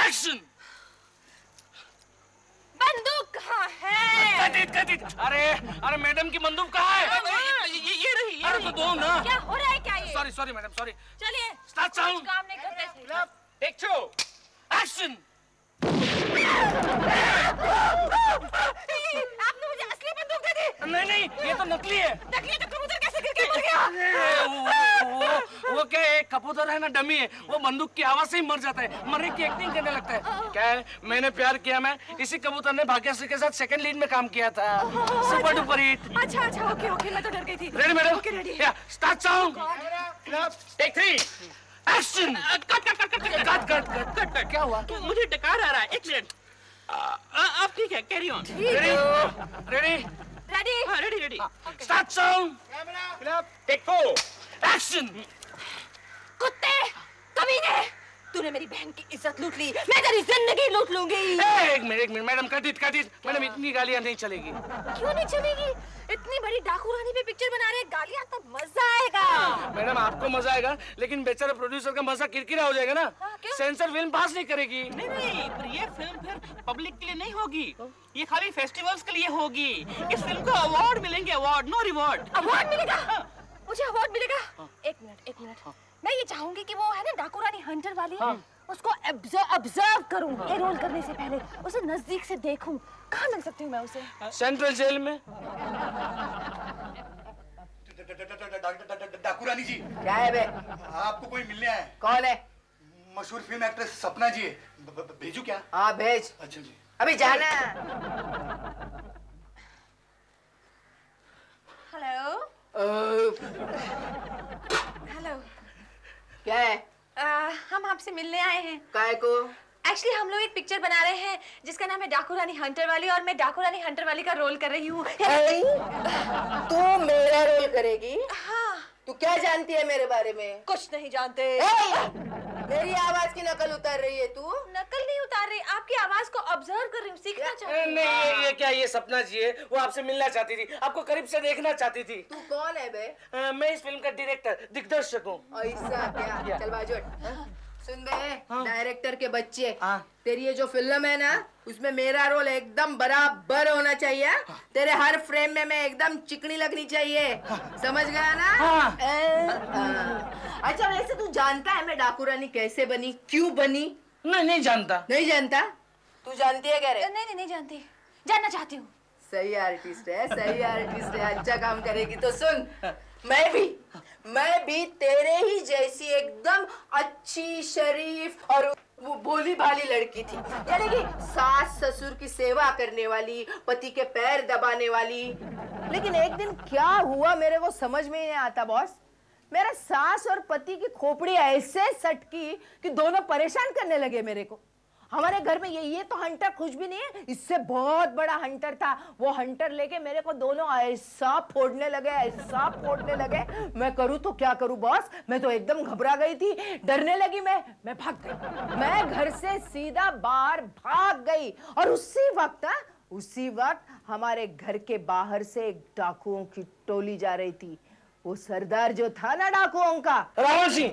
Action. बंदूक कहाँ है? कटित। अरे मैडम की बंदूक कहाँ है? ये रही। अरे तो दो ना। क्या हो रहा है क्या ये? Sorry madam, sorry. चलिए। Start sound. काम नहीं करते। Take 2 action. आपने मुझे असली बंदूक दे दी। नहीं, ये तो नकली है। नकली तो कबूतर कैसे गिर के मर गया? वो क्या है, कबूतर है ना डमी है, वो बंदूक की आवाज से ही मर जाता है, मरने की एक्टिंग करने लगता है। क्या है, मैंने प्यार किया, मैं इसी कबूतर ने भाग्यश्री के साथ सेकंड लीड में काम किया था। Super duper hit. अच्छा, ओके, मैं तो डर गई थी। Ready madam? Okay, ready. Start sound. Take 3 action. Cut. क्या हुआ? मुझे डकार आ रहा है, एक मिनट। आप ठीक है, carry on. Ready? Ready. Start sound. Take 4 action. कुत्ते, कमीने, तूने मेरी बहन की इज्जत लूट ली, मैं तेरी जिंदगी लूट लूंगी। एक मिनट मैडम, कटित। मैडम इतनी गालियां नहीं चलेगी। क्यों नहीं चलेगी? इतनी बड़ी डाकू रानी पे पिक्चर बना रहे, गालियां तो मजा आएगा। मैडम आपको मजा आएगा, लेकिन बेचारा प्रोड्यूसर का मजा किरकिरा हो जाएगा ना। क्यों? सेंसर फिल्म पास नहीं करेगी। नहीं, पर ये फिल्म फिर पब्लिक के लिए नहीं होगी, ये खाली फेस्टिवल्स के लिए होगी। इस फिल्म को अवार्ड मिलेंगे, अवार्ड, नो रिवॉर्ड। अवार्ड मिलेगा? मुझे अवार्ड मिलेगा? एक मिनट। मैं ये चाहूंगी कि वो है ना डाकू रानी हंटर वाली, उसको ऑब्जर्व करूं, ये रोल करने से पहले उसे नजदीक से देखूं। कहाँ मिल सकती हूँ मैं उसे? सेंट्रल जेल में। डाकू रानी जी। क्या है बे? आपको कोई मिलने आया है। कौन है? मशहूर फिल्म एक्ट्रेस सपना जी है। भेजू क्या? हाँ भेज। अच्छा जी। अभी जाना। हेलो। क्या है? हम आपसे मिलने आए हैं। काय को? एक्चुअली हम लोग एक पिक्चर बना रहे हैं जिसका नाम है डाकू रानी हंटर वाली, और मैं डाकू रानी हंटर वाली का रोल कर रही हूँ। तू मेरा रोल करेगी? हाँ। तू क्या जानती है मेरे बारे में? कुछ नहीं जानते। मेरी आवाज की नकल उतार रही है तू? नकल नहीं उतार रही, आपकी आवाज को ऑब्जर्व कर रही हूँ, सीखना चाहती हूँ। नहीं, ये क्या, ये सपना जी है, वो आपसे मिलना चाहती थी, आपको करीब से देखना चाहती थी। तू कौन है बे? मैं इस फिल्म का डायरेक्टर, दिग्दर्शक हूँ। ऐसा क्या? चल बाजू हट। सुन बे, डायरेक्टर के बच्चे, हाँ। तेरी ये जो फिल्म है ना, उसमें मेरा रोल एकदम बराबर होना चाहिए। तेरे हर फ्रेम में मैं एकदम चिकनी लगनी चाहिए। समझ गया ना? हाँ। अच्छा, वैसे तू जानता है मैं डाकू रानी कैसे बनी, क्यों बनी? नहीं जानता। नहीं जानता? तू जानती है क्या रे? नहीं जानती, जानना चाहती हूँ। सही आर्टिस्ट है, अच्छा काम करेगी। तो सुन, मैं भी तेरे ही जैसी एकदम अच्छी, शरीफ और वो भोली भाली लड़की थी, यानी कि सास ससुर की सेवा करने वाली, पति के पैर दबाने वाली। लेकिन एक दिन क्या हुआ मेरे को समझ में ही नहीं आता बॉस। मेरा सास और पति की खोपड़ी ऐसे सटकी कि दोनों परेशान करने लगे मेरे को। हमारे घर में ये तो हंटर कुछ भी नहीं है, इससे बहुत बड़ा हंटर था। वो हंटर लेके मेरे को दोनों ऐसा फोड़ने लगे। मैं करूँ तो क्या करूँ बॉस? मैं तो एकदम घबरा गई थी, डरने लगी। मैं भाग गई। मैं घर से सीधा बाहर भाग गई, और उसी वक्त हमारे घर के बाहर से एक डाकुओं की टोली जा रही थी। वो सरदार जो था ना डाकुओं का, रावण सिंह।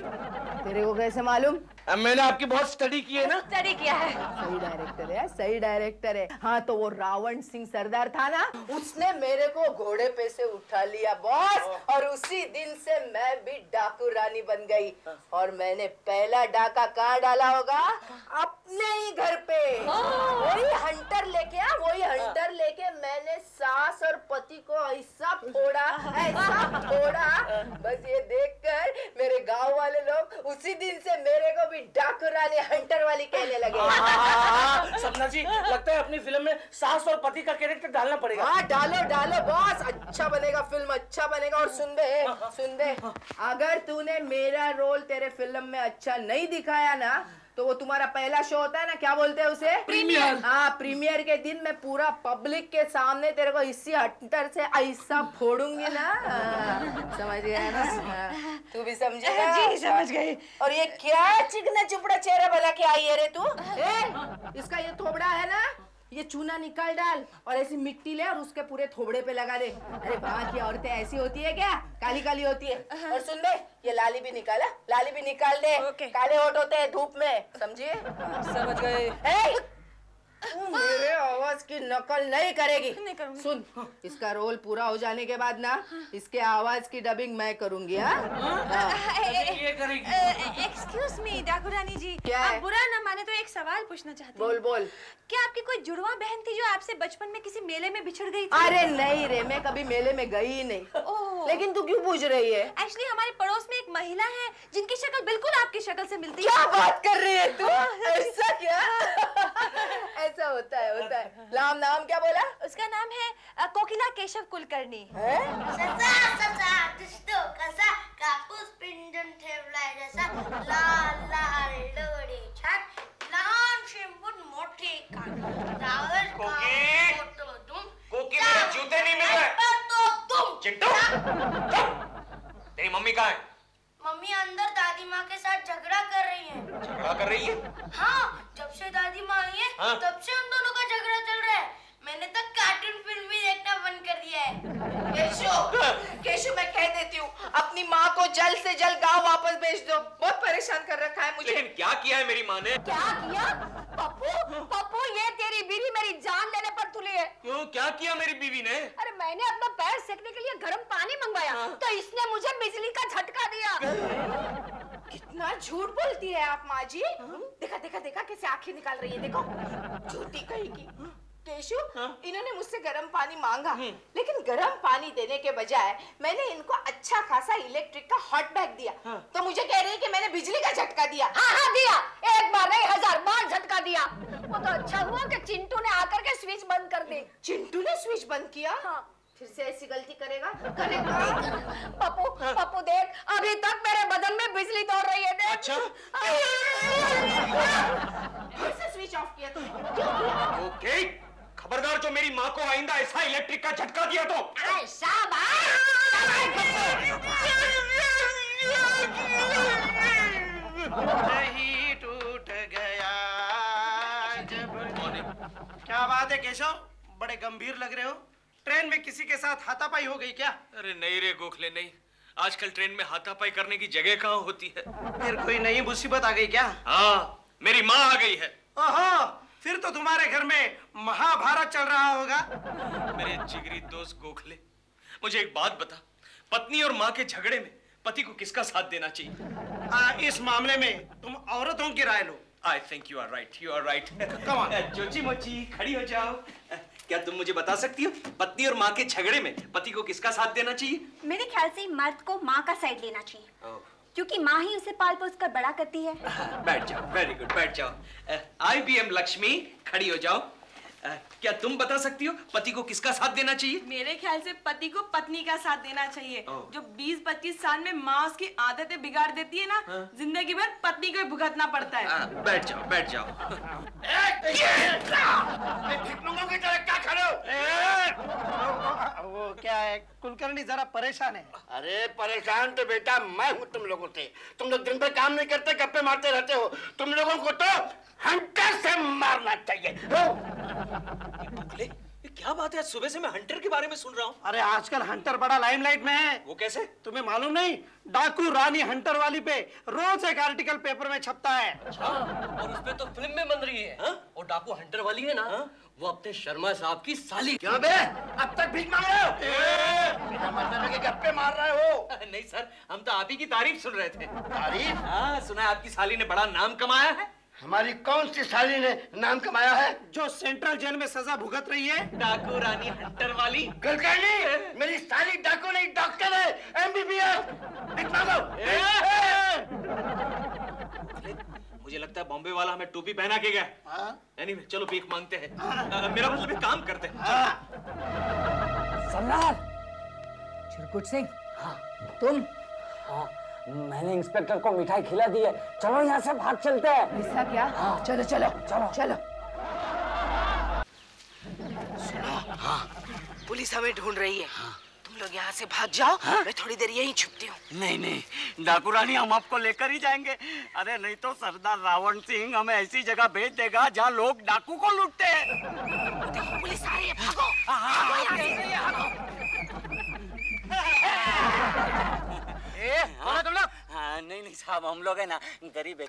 तेरे को कैसे मालूम? मैंने आपकी बहुत स्टडी की है ना। स्टडी किया है। सही डायरेक्टर है। हाँ, तो वो रावण सिंह सरदार था ना, उसने मेरे को घोड़े पे से उठा लिया बॉस, और उसी दिन से मैं भी डाकू रानी बन गई। और मैंने पहला डाका कहाँ डाला होगा? अपने ही घर पे। वही हंटर लेके मैंने सास और पति को ऐसा फोड़ा, बस ये देखकर मेरे गांव वाले लोग उसी दिन से मेरे को भी डाकू रानी हंटर वाली कहने लगे। सपना जी, लगता है अपनी फिल्म में सास और पति का कैरेक्टर डालना पड़ेगा। हाँ, डालो बॉस, अच्छा बनेगा, फिल्म अच्छा बनेगा। और सुन बे, अगर तूने मेरा रोल तेरे फिल्म में अच्छा नहीं दिखाया ना, तो वो तुम्हारा पहला शो होता है ना, क्या बोलते हैं उसे? प्रीमियर। हाँ, प्रीमियर के दिन मैं पूरा पब्लिक के सामने तेरे को इसी हंटर से ऐसा फोड़ूंगी ना। समझ गया ना? तू भी समझेगा? जी, समझ गई। और ये क्या चिकना चुपड़ा चेहरा बना के आई है रे तू? इसका ये थोबड़ा है ना, ये चूना निकाल डाल और ऐसी मिट्टी ले और उसके पूरे थोबड़े पे लगा दे। अरे वहाँ की औरतें ऐसी होती है क्या, काली काली होती है। और सुन ले, ये लाली भी निकाला, लाली भी निकाल दे। काले होठ होते हैं धूप में, समझिए? समझ गए। तू मेरे आवाज की नकल नहीं करेगी। नहीं करूंगी। सुन, इसका रोल पूरा हो जाने के बाद ना इसके आवाज की डबिंग मैं करूंगी। हाँ, ये करेगी। एक्सक्यूज मी डाकू रानी जी, क्या है? आप बुरा ना माने तो एक सवाल पूछना चाहती हूँ। बोल बोल। क्या आपकी कोई जुड़वा बहन थी जो आपसे बचपन में किसी मेले में बिछड़ गई थी? अरे नहीं रे, मैं कभी मेले में गई ही नहीं। ओह। लेकिन तू क्यों पूछ रही है? एक्चुअली हमारे पड़ोस में एक महिला है जिनकी शक्ल बिल्कुल आपकी शक्ल से मिलती है। क्या बात कर रही है तू? ऐसा क्या? ऐसा होता है, होता है। नाम क्या बोला? उसका नाम है कोकिला केशव कुलकर्णी। है? ससा ससा दिसतो कसा कापूस पिंजून ठेवलाय जसा लाल लाल डोळे छान लहान शिंपून मोठे कान रावळ कोकी! फोटो तुम कोकी, मेरे जूते नहीं मिल रहे। तो तुम चिंटू, तेरी मम्मी कहाँ है? मम्मी अंदर दादी माँ के साथ झगड़ा कर रही है। झगड़ा कर रही है? हाँ, जब से दादी माँ आई है हाँ? तब से उन दोनों का झगड़ा चल रहा है। मैंने तो कार्टून फिल्म भी देखना बंद कर दिया है। केशु मैं कह देती हूँ, अपनी माँ को जल्द से जल्द गाँव वापस भेज दो। बहुत परेशान कर रखा है मुझे। लेकिन क्या किया है मेरी माँ ने? क्या किया? पप्पू, पप्पू ये तेरी बीवी मेरी जान लेने पर तुली है। क्यों, क्या किया मेरी बीवी ने? अरे मैंने अपना पैर सेकने के लिए गर्म पानी मंगवाया तो इसने मुझे बिजली का झटका दिया। कितना झूठ बोलती है आप माँ जी। देखा देखा देखा कैसे आंखें निकाल रही है, देखो झूठी कहेगी। केशु, इन्होंने मुझसे गर्म पानी मांगा, लेकिन गर्म पानी देने के बजाय मैंने इनको अच्छा खासा इलेक्ट्रिक का हॉट बैग दिया। तो मुझे कह रही है कि मैंने बिजली का झटका दिया। हाँ दिया, एक बार नहीं 1000 बार झटका दिया। वो तो अच्छा हुआ कि चिंटू ने आकर के स्विच बंद कर दी। चिंटू ने स्विच बंद किया? हाँ। फिर से ऐसी गलती करेगा? करेगा। पप्पू, पप्पू देख, अभी तक मेरे बदन में बिजली दौड़ रही है। देख। अच्छा? फिर से स्विच ऑफ किया तुमने? क्यों किया? ओके, खबरदार जो मेरी माँ को आइंदा ऐसा इलेक्ट्रिक का झटका दिया तो। नहीं टूट गया जब। क्या बात है केशव, बड़े गंभीर लग रहे हो। ट्रेन में किसी के साथ हाथापाई हो गई क्या? अरे नहीं रे गोखले, नहीं। आजकल ट्रेन में हाथापाई करने की जगह कहाँ होती है? फिर कोई नई मुसीबत आ गई क्या? हाँ, मेरी माँ आ गई है। ओहो, फिर तो तुम्हारे घर में महाभारत चल रहा होगा। मेरे जिगरी दोस्त गोखले, मुझे एक बात बता, पत्नी और माँ के झगड़े में पति को किसका साथ देना चाहिए? इस मामले में तुम औरतों की राय लो। I think you are right. You are right. Come on. जोची मोची खड़ी हो जाओ। क्या तुम मुझे बता सकती हो पत्नी और माँ के झगड़े में पति को किसका साथ देना चाहिए? मेरे ख्याल से मर्द को माँ का साइड लेना चाहिए, क्योंकि माँ ही उसे पाल पोस कर बड़ा करती है। बैठ जाओ, वेरी गुड, बैठ जाओ। IBM लक्ष्मी खड़ी हो जाओ। क्या तुम बता सकती हो पति को किसका साथ देना चाहिए? मेरे ख्याल से पति को पत्नी का साथ देना चाहिए। जो 20-25 साल में माँ उसकी आदतें बिगाड़ देती है ना, जिंदगी भर पत्नी को ही भुगतना पड़ता है। बैठ जाओ, बैठ जाओ। क्या खड़े हो? वो क्या है, कुलकर्णी जरा परेशान है। अरे परेशान तो बेटा मैं हूँ तुम लोगों से। तुम लोग दिन भर काम नहीं करते, गप्पे मारते रहते हो। तुम लोगों को तो हंटर से मारना चाहिए। ये क्या बात है, सुबह से मैं हंटर के बारे में सुन रहा हूँ। अरे आजकल हंटर बड़ा लाइमलाइट में है। वो कैसे? तुम्हें मालूम नहीं? डाकू रानी हंटर वाली पे रोज एक आर्टिकल पेपर में छपता है। और उसपे तो फिल्म में बन रही है। वो डाकू हंटर वाली है ना, वो अपने शर्मा साहब की साली। क्यों बे, अब तक भीख मांग रहे हो? बिना मतलब के गप्पे मार रहे हो? नहीं सर, हम तो आप ही की तारीफ सुन रहे थे। तारीफ? हाँ, सुना है आपकी साली ने बड़ा नाम कमाया है। हमारी कौन सी साली ने नाम कमाया है? जो सेंट्रल जेल में सजा भुगत रही है। डाकू रानी हंटर वाली। कुलकर्णी, मेरी साली डाकू नहीं डॉक्टर है, MBBS। भीख मांगो। मुझे लगता है बॉम्बे वाला हमें टोपी पहना के गया। Anyway, चलो भीख मांगते हैं। मेरा मतलब एक काम करते हैं। सरदार चिरकुट सिंह, तुम? हाँ, मैंने इंस्पेक्टर को मिठाई खिला दी है। चलो यहाँ से भाग चलते हैं। ऐसा क्या? हाँ, चलो चलो चलो चलो। सुनो, हाँ, पुलिस हमें ढूंढ रही है। तुम तुम लोग यहाँ से भाग जाओ, मैं थोड़ी देर यहीं छुपती हूँ। नहीं नहीं डाकू रानी, हम आपको लेकर ही जाएंगे। अरे नहीं तो सरदार रावण सिंह हमें ऐसी जगह भेज देगा जहाँ लोग डाकू को लूटते हैं। पुलिस आ रही है, भागो। तुम लोग? हाँ, नहीं नहीं साहब, हम लोग है ना गरीब है,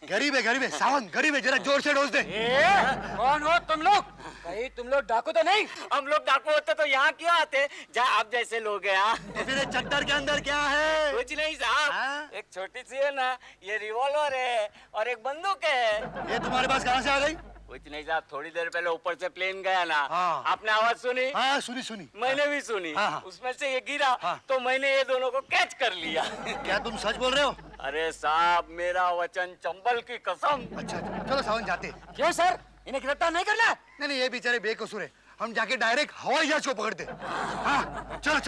गरीब है सावन, गरीब है, जरा जोर से डोज दे। कौन हो तुम लोग? कहीं तुम लोग डाकू तो नहीं? हम लोग डाकू होते तो यहाँ क्यों आते, जहाँ आप जैसे लोग हैं। तो फिर चद्दर के अंदर क्या है? कुछ नहीं साहब, एक छोटी सी है ना ये रिवॉल्वर है और एक बंदूक है। ये तुम्हारे पास कहाँ से आ गई? कुछ नहीं साहब, थोड़ी देर पहले ऊपर से प्लेन गया ना। हाँ। आपने आवाज सुनी? हाँ सुनी। मैंने भी सुनी। हाँ। उसमें से ये गिरा। हाँ। तो मैंने ये दोनों को कैच कर लिया। क्या तुम सच बोल रहे हो? अरे साहब, मेरा वचन चंबल की कसम। अच्छा चलो सावन जाते। क्यों सर, इन्हें गिरफ्तार नहीं करना? नहीं ये बेचारे बेकसूर है, हम जाके डायरेक्ट हवाई जहाज को पकड़ते। हाँ चलो।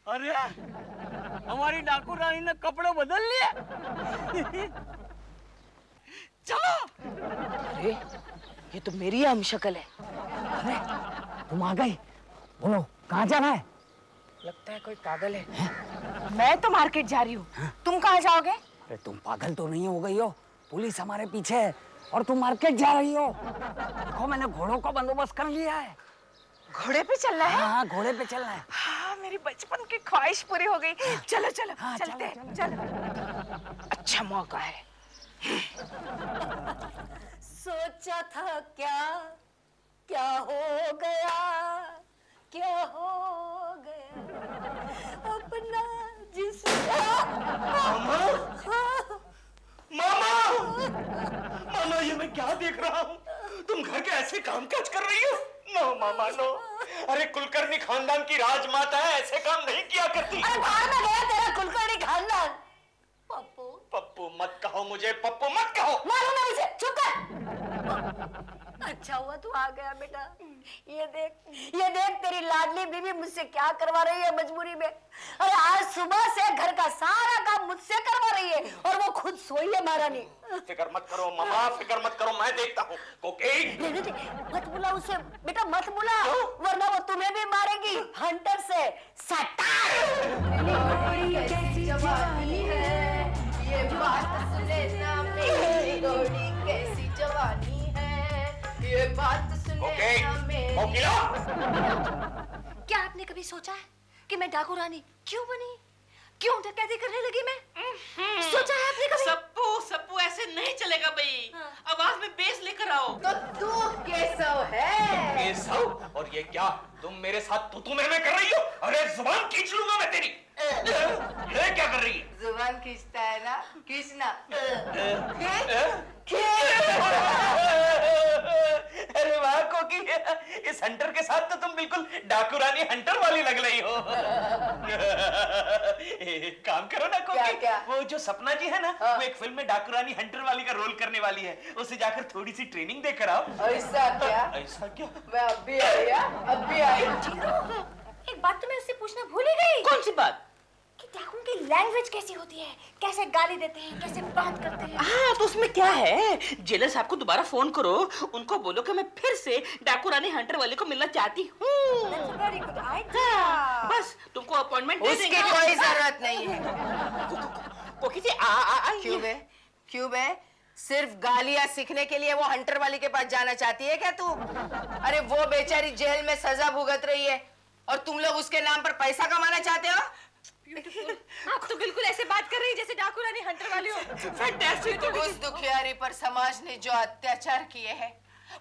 अरे हमारी डाकू रानी ने कपड़े बदल लिए। चलो। अरे ये तो मेरी हम शक्ल है। अरे तुम आ गई, बोलो कहाँ जाना है? लगता है कोई पागल है। मैं तो मार्केट जा रही हूँ, तुम कहाँ जाओगे? अरे तुम पागल तो नहीं हो गई हो? पुलिस हमारे पीछे है और तुम मार्केट जा रही हो। देखो मैंने घोड़ों का बंदोबस्त कर लिया है। घोड़े पे चलना है? हाँ घोड़े पे चलना है। हाँ, मेरी बचपन की ख्वाहिश पूरी हो गई। चलो हाँ, चलते हैं, चलो। अच्छा मौका है। सोचा था क्या हो गया अपना मामा, ये मैं क्या देख रहा हूँ? तुम घर के ऐसे कामकाज कर रही हो? नो मामा नो। अरे कुलकर्णी खानदान की राजमाता है, ऐसे काम नहीं किया करती। अरे बाहर में गया तेरा कुलकर्णी खानदान। पप्पू मत कहो मुझे, पप्पू मत कहो। मालूम है मुझे, चुप कर। अच्छा हुआ तू आ गया बेटा। ये देख तेरी लाडली बीवी मुझसे क्या करवा रही है मजबूरी में। अरे आज सुबह से घर का सारा काम मुझसे करवा रही है और वो खुद सोई है महारानी। फिक्र मत करो मामा, फिक्र मत करो, मैं देखता हूँ। नहीं, मत बुला उसे बेटा, मत बुला, वरना वो तुम्हें भी मारेगी हंटर से। कैसी जवानी है, ये बात सुने ना मेरी घोड़ी, कैसी जवानी है, ये बात सुने ना मेरी। क्या आपने कभी सोचा है कि मैं डाकू रानी क्यों बनी, क्यों डकैती करने लगी मैं? सोचा है आपने कभी? सप्पू ऐसे नहीं चलेगा भाई। आवाज में बेस लेकर आओ। तो तू केशव है? केशव? और ये क्या तुम मेरे साथ तू मैं कर रही हो? अरे जुबान खींच लूंगा मैं तेरी। ये क्या कर रही है? जुबान खींचता है ना, खींचना। अरे वाह कोकी, इस हंटर के साथ तो तुम बिल्कुल डाकू रानी हंटर वाली लग रही हो। एक काम करो ना कोकी, क्या? वो जो सपना जी है ना, वो एक फिल्म में डाकू रानी हंटर वाली का रोल करने वाली है, उसे जाकर थोड़ी सी ट्रेनिंग देकर आओ। ऐसा क्या? मैं अब भी आई। एक बात तो मैं उससे पूछना भूल ही गई। कौन सी बात? कि डाकुओं की लैंग्वेज कैसी होती है, कैसे गाली देते हैं, कैसे बात करते हैं। हाँ तो उसमें क्या है, जेलर साहब को दोबारा फोन करो, उनको बोलो कि मैं फिर से डाकू रानी हंटर वाले को मिलना चाहती हूँ। बस तुमको अपॉइंटमेंट दे देंगे। उसकी कोई जरूरत नहीं है। कोकी जी क्यों बे? सिर्फ गालियां सीखने के लिए वो हंटर वाली के पास जाना चाहती है क्या तू? अरे वो बेचारी जेल में सजा भुगत रही है और तुम लोग उसके नाम पर पैसा कमाना चाहते हो? आप तो बिल्कुल ऐसे बात कर रही है जैसे डाकू रानी हंटर वाली हो। फैंटास्टिक। उस दुखियारी पर समाज ने जो अत्याचार किए हैं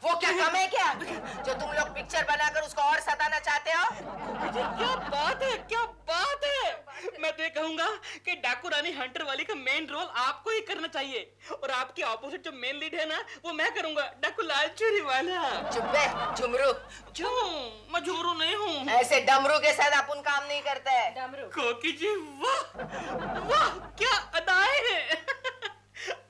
वो क्या कम है क्या, जो तुम लोग पिक्चर बनाकर उसको और सताना चाहते हो? क्या बात है, मैं तो ये कहूंगा कि डाकू रानी हंटर वाली का मेन रोल आपको ही करना चाहिए और आपके ऑपोजिट जो मेन लीड है ना, वो मैं करूंगा, डाकू लाल चोरी वाला। चुप बे झुमरू। मैं झुमरू नहीं हूँ। ऐसे डमरू के साथ अपन काम नहीं करते है। कोकी जी वाह क्या अदाएं हैं।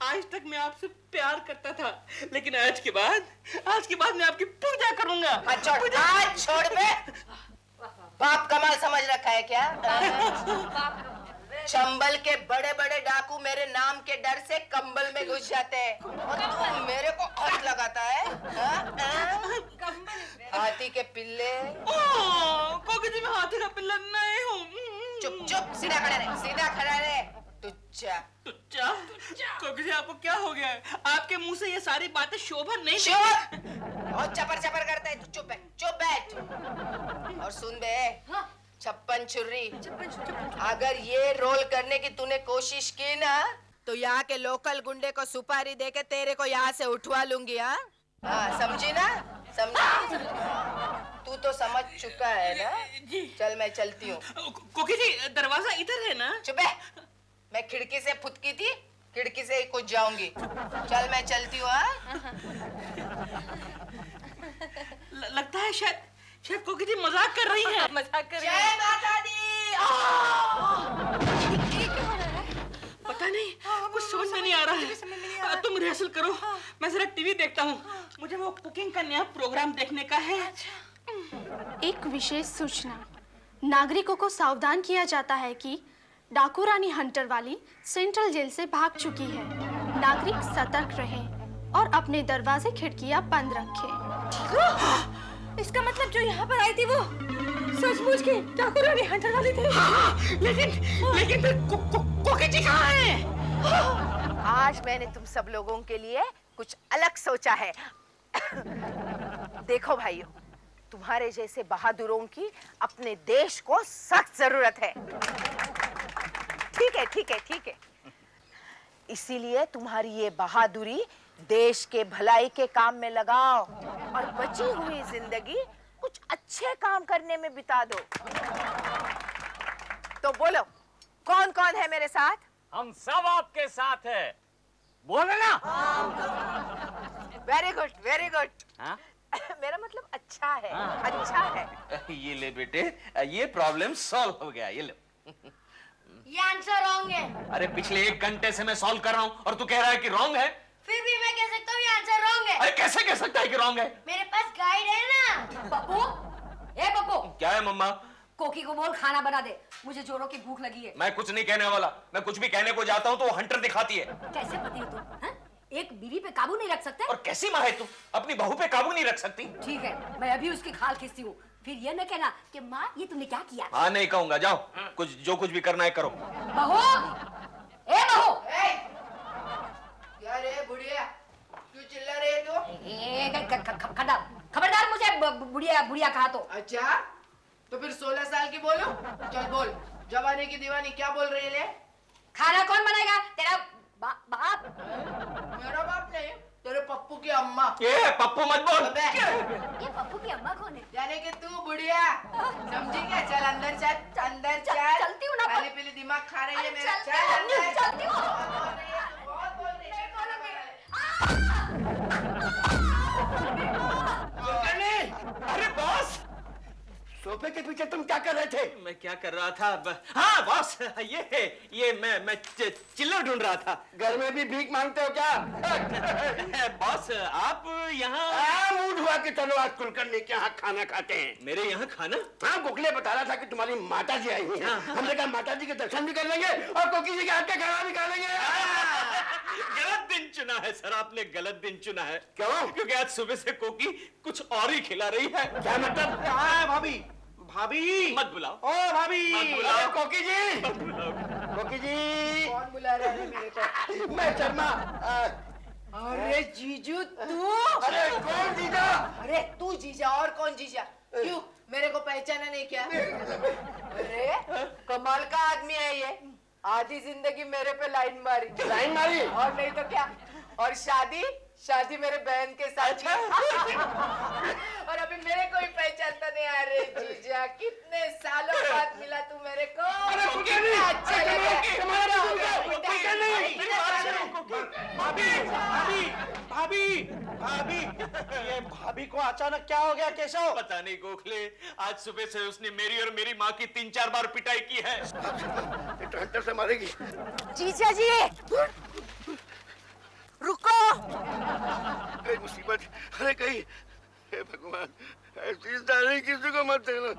आज तक मैं आपसे प्यार करता था, लेकिन आज के बाद मैं आपकी पूजा करूंगा। हाथ छोड़ बे। बाप कमाल समझ रखा है क्या? चंबल के बड़े बड़े डाकू मेरे नाम के डर से कंबल में घुस जाते हैं और तू मेरे को हाथ लगाता है। हाथी के पिल्ले। कोकी जी मैं हाथी का पिल्ला नहीं हूँ। चुप चुप, सीधा खड़ा रहे, सीधा खड़ा रहे। टुच्चा टुच्चा कोकी जी आपको क्या हो गया है? आपके मुंह से ये सारी बातें शोभा नहीं। चुप, और चपर चपर करता है तू। चुप है, चुप बैठ। और सुन बे, छप्पन छुर्री, अगर ये रोल करने की तूने कोशिश की ना तो यहाँ के लोकल गुंडे को सुपारी देके तेरे को यहाँ से उठवा लूंगी। हाँ समझी ना? समझी? तू तो समझ चुका है ना? चल मैं चलती हूँ। कोकी जी दरवाजा इधर है ना? चुप है, मैं खिड़की से फुदकी थी, खिड़की से ही कुछ जाऊंगी। चल मैं चलती हूँ। लगता है शायद कोकी जी मजाक कर रही है। मजाक कर रही जय माता दी। पता नहीं, कुछ समझ में नहीं आ रहा है। तुम रिहर्सल करो, मैं जरा टीवी देखता हूँ। मुझे वो कुकिंग का नया प्रोग्राम देखने का है। एक विशेष सूचना, नागरिकों को सावधान किया जाता है कि डाकू रानी हंटर वाली सेंट्रल जेल से भाग चुकी है। नागरिक सतर्क रहें और अपने दरवाजे खिड़कियां बंद रखें। इसका मतलब जो यहाँ पर आई थी वो सचमुच की डाकू रानी हंटर वाली थी। लेकिन फिर कोकी जी कहाँ है? आज मैंने तुम सब लोगों के लिए कुछ अलग सोचा है। देखो भाइयों, तुम्हारे जैसे बहादुरों की अपने देश को सख्त जरूरत है। ठीक है, ठीक है, ठीक है। इसीलिए तुम्हारी ये बहादुरी देश के भलाई के काम में लगाओ और बची हुई जिंदगी कुछ अच्छे काम करने में बिता दो। तो बोलो, कौन कौन है मेरे साथ? हम सब आपके साथ है, बोले ना। Very good, very good. हाँ? मेरा मतलब अच्छा है, अच्छा है। ये ले बेटे, ये प्रॉब्लम सॉल्व हो गया। ये लो। ये आंसर रॉन्ग है। अरे पिछले 1 घंटे से मैं सॉल्व कर रहा हूँ और तू कह रहा है कि रॉन्ग है। फिर भी मैं कह सकता हूँ ये आंसर रॉन्ग है। अरे कैसे कह सकता है कि रॉन्ग है? मेरे पास गाइड है ना। पप्पू, ए पप्पू, क्या है मम्मा? कोकी को बोल खाना बना दे, मुझे जोरों की भूख लगी है। मैं कुछ नहीं कहने वाला। मैं कुछ भी कहने को जाता हूँ तो वो हंटर दिखाती है। कैसे पति है तू? हाँ? एक बीवी पे काबू नहीं रख सकते? और कैसी माँ है तू, अपनी बहू पे काबू नहीं रख सकती? ठीक है, मैं अभी उसकी खाल खींचती हूँ, फिर ये न कहना कि माँ ये तुमने क्या किया। हाँ नहीं कहूंगा, जाओ कुछ जो कुछ भी करना है करो। बहू, ए बहू, क्या रे बुढ़िया, क्यों चिल्ला रही है तू? खबरदार मुझे बुढ़िया बुढ़िया कहा तो। अच्छा, तो फिर 16 साल की बोलो। चल बोल, जवानी की दीवानी क्या बोल रही है? खाना कौन बनाएगा? तेरा बाप? मेरा बाप नहीं, तेरे पप्पू की अम्मा। ये पप्पू मत बोल। ये पप्पू की अम्मा कौन है? जाने कि तू बुढ़िया, समझी क्या? चल अंदर चल, अंदर चल। चलती हूँ ना। खाली पीली दिमाग खा रही है मेरा। चलती चल अंदर। चलती हूँ। बहुत बोल रही है। अरे बॉस, सोफे के पीछे तुम क्या कर रहे थे? मैं क्या कर रहा था? हाँ बॉस, ये मैं चिल्ला ढूंढ रहा था। घर में भी भीख मांगते हो क्या? बॉस आप यहाँ मुंह धुआ के चलो, आज कुलकर्णी के यहाँ खाना खाते हैं। मेरे यहाँ खाना? हाँ, गोखले बता रहा था कि तुम्हारी माता जी आई हुई हैं। हमने कहा माता जी के दर्शन भी कर लेंगे और कोकी जी के हाथ का खाना भी खा लेंगे। गलत दिन चुना है सर, आपने गलत दिन चुना है। क्यों? क्योंकि आज सुबह से कोकी कुछ और ही खिला रही है। क्या मतलब? हाँ भाभी, भाभी मत बुलाओ। ओ भाभी, मत बुलाओ। कोकी जी, कोकी जी। कौन बुला रहा है मेरे को? मैं शर्मा। अरे जीजू तू? अरे कौन जीजा? अरे तू जीजा, और कौन जीजा? क्यों, मेरे को पहचाना नहीं क्या? अरे कमाल का आदमी है ये, आधी जिंदगी मेरे पे लाइन मारी। लाइन मारी? और नहीं तो क्या। और शादी मेरे बहन के साथ। और अभी मेरे को ही पहचानता नहीं। अरे जीजा, कितने सालों बाद मिला तू मेरे को। कितना अच्छा लगा। भाभी, ये भाभी को अचानक क्या हो गया केशव? पता नहीं गोखले, आज सुबह से उसने मेरी और मेरी माँ की 3-4 बार पिटाई की है। हंटर से मारेगी। जीजा जी रुको। कहीं मुसीबत, अरे कहीं, हे भगवान, ऐसी दाने किसी को मत देना।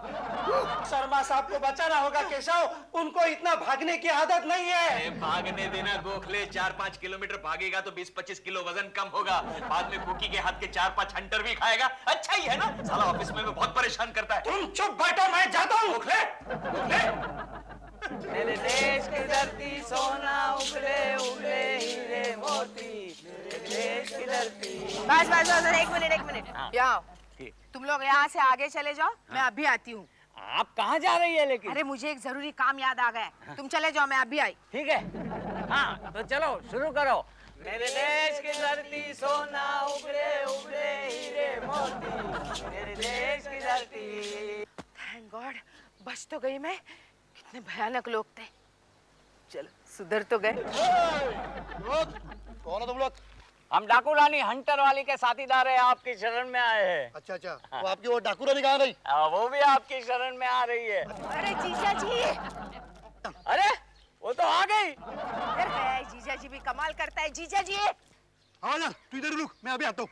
शर्मा साहब को बचाना होगा केशव, उनको इतना भागने की आदत नहीं है। भागने देना गोखले, 4-5 किलोमीटर भागेगा तो 20-25 किलो वजन कम होगा। बाद में कुकी के हाथ के 4-5 हंटर भी खाएगा। अच्छा ही है ना, साला ऑफिस में बहुत परेशान करता है। तुम चुप बैठो, मैं जाता हूँ। गोखले, गोखले। मेरे देश की धरती सोना उगले उगले हीरे मोती, मेरे देश की धरती। बस बस बस, एक मिनट यहाँ तुम लोग यहाँ से आगे चले जाओ, मैं अभी आती हूँ। आप कहाँ जा रही है लेकिन? अरे मुझे एक जरूरी काम याद आ गया है, तुम चले जाओ, मैं अभी आई। ठीक है, हाँ तो चलो शुरू करो। मेरे देश की धरती सोना उगले उगले हीरे मोती, मेरे देश की धरती। थैंक गॉड, बच तो गई मैं। कितने भयानक लोग थे, चलो सुधर तो गए। कौन हो तुम लोग? हम डाकू रानी हंटर वाली के साथीदार है, आपकी शरण में आए हैं। अच्छा अच्छा, वो आपकी वो डाकू रानी कहाँ गई? वो भी आपकी शरण में आ रही है। अरे जीजा जी, अरे वो तो आ गई। जीजा जी भी कमाल करता है। जीजा जी हाँ ना, तू इधर रुक, मैं अभी आता हूँ।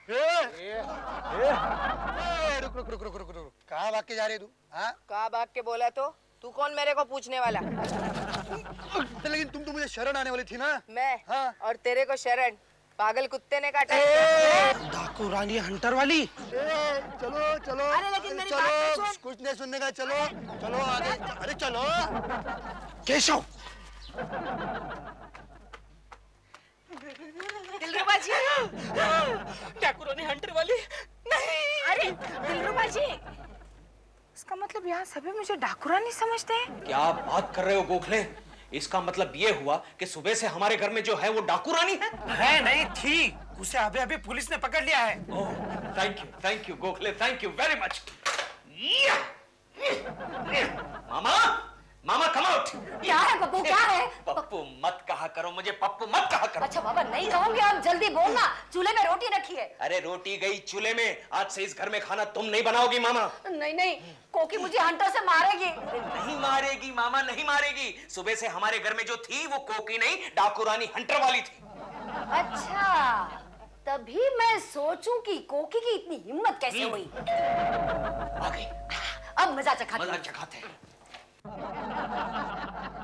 रुक रुक रुक रुक रुक रुक, कहाँ भाग के जा रही तू? हाँ, कहाँ भाग के बोला तो? तू कौन मेरे को पूछने वाला? लेकिन तुम तो मुझे शरण आने वाली थी ना। मैं? हाँ। और तेरे को शरण पागल कुत्ते ने काटा। डाकू रानी हंटर वाली। चलो चलो, अरे लेकिन मेरी बात तो चलो, सुन। कुछ नहीं सुनने का, चलो चलो आगे। अरे चलो केशव, दिलरुबा जी। डाकू रानी हंटर वाली नहीं। अरे दिलरुबा जी, इसका मतलब यहाँ सभी मुझे डाकू रानी समझते हैं। क्या बात कर रहे हो गोखले? इसका मतलब ये हुआ कि सुबह से हमारे घर में जो है वो डाकू रानी है नहीं थी, उसे अभी अभी पुलिस ने पकड़ लिया है। Oh, thank you Gokhale, thank you very much. मामा, मामा कम आउट। क्या है पप्पू, क्या है? पप्पू मत कहा करो मुझे, पप्पू मत कहा करो। अच्छा बाबा नहीं कहूंगी, आप जल्दी बोलना। चूल्हे में रोटी रखी है। अरे रोटी गई चूल्हे में, आज से इस घर में खाना तुम नहीं बनाओगी मामा। नहीं नहीं, कोकी मुझे हंटर से मारेगी। नहीं मारेगी मामा, नहीं मारेगी। सुबह से हमारे घर में जो थी वो कोकी नहीं, डाकू रानी हंटर वाली थी। अच्छा, तभी मैं सोचूं कि कोकी की इतनी हिम्मत कैसे हुई। आ गई। अब मजा चखाते हैं।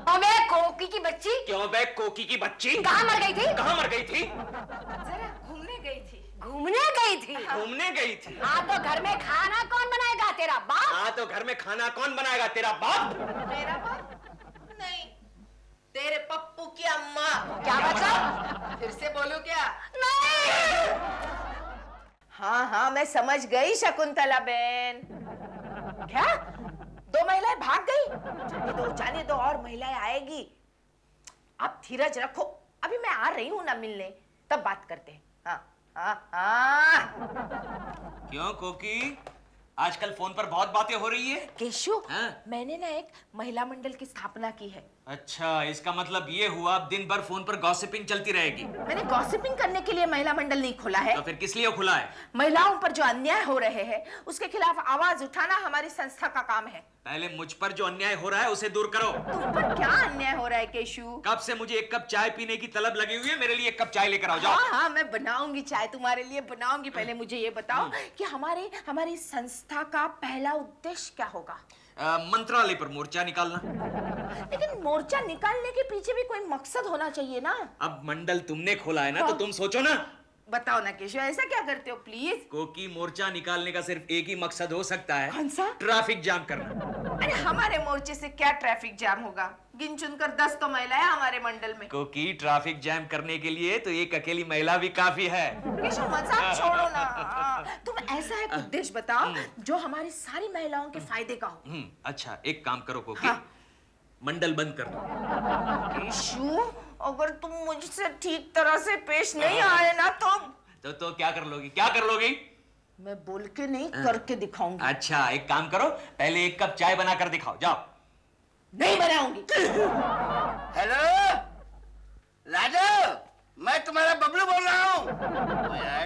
हमें कोकी की बच्ची। क्यों बे कोकी की बच्ची? कहाँ मर गई थी? कहाँ मर गई थी? जरा घूमने गई थी। घूमने गई थी? घूमने गई थी। हाँ तो घर में खाना कौन बनाएगा? तेरा बाप। हाँ तो घर में खाना कौन बनाएगा? तेरा बाप। मेरा बाप? नहीं, तेरे पप्पू की अम्मा। क्या बचा? फिर से बोलूं क्या? नहीं। हाँ हाँ, मैं समझ गई शकुंतला बहन। क्या? 2 महिलाएं भाग गई? जाने दो, और महिलाएं आएगी। आप धीरज रखो, अभी मैं आ रही हूँ ना मिलने, तब बात करते हैं। हाँ। क्यों कोकी, आजकल फोन पर बहुत बातें हो रही है। केशु, हाँ? मैंने ना एक महिला मंडल की स्थापना की है। अच्छा, इसका मतलब ये हुआ अब दिन भर फोन पर गॉसिपिंग चलती रहेगी। मैंने गॉसिपिंग करने के लिए महिला मंडल नहीं खोला है। तो फिर किस लिए खुला है? महिलाओं पर जो अन्याय हो रहे हैं उसके खिलाफ आवाज उठाना हमारी संस्था का काम है। पहले मुझ पर जो अन्याय हो रहा है उसे दूर करो। तुम पर क्या अन्याय हो रहा है केशु? कब से मुझे एक कप चाय पीने की तलब लगी हुई है, मेरे लिए एक कप चाय लेकर आओ जाओ। हाँ, मैं बनाऊंगी चाय तुम्हारे लिए, बनाऊंगी। पहले मुझे ये बताओ कि हमारी संस्था का पहला उद्देश्य क्या होगा? मंत्रालय पर मोर्चा निकालना। लेकिन मोर्चा निकालने के पीछे भी कोई मकसद होना चाहिए ना। अब मंडल तुमने खोला है ना, तो तुम सोचो ना। बताओ ना केशव, ऐसा क्या करते हो प्लीज? कोकी मोर्चा निकालने का सिर्फ एक ही मकसद हो सकता है। कौन सा? ट्रैफिक जाम करना। अरे हमारे मोर्चे से क्या ट्रैफिक जाम होगा? गिन चुनकर 10 तो महिलाएं हमारे मंडल में। कोकी ट्रैफिक जाम करने के लिए तो एक अकेली महिला भी काफी है। केशव मजाक छोड़ो ना, तुम ऐसा एक उद्देश्य बताओ जो हमारी सारी महिलाओं के फायदे का हो। अच्छा, एक काम करो कोकी, मंडल बंद कर दो। केशव, अगर तुम मुझसे ठीक तरह से पेश नहीं आए ना तो क्या कर लोगी? क्या कर लोगी? मैं बोल के नहीं करके दिखाऊंगी। अच्छा, एक काम करो, पहले एक कप चाय बना कर दिखाओ, जाओ। नहीं बनाऊंगी। हेलो राजू, मैं तुम्हारा बबलू बोल रहा हूँ।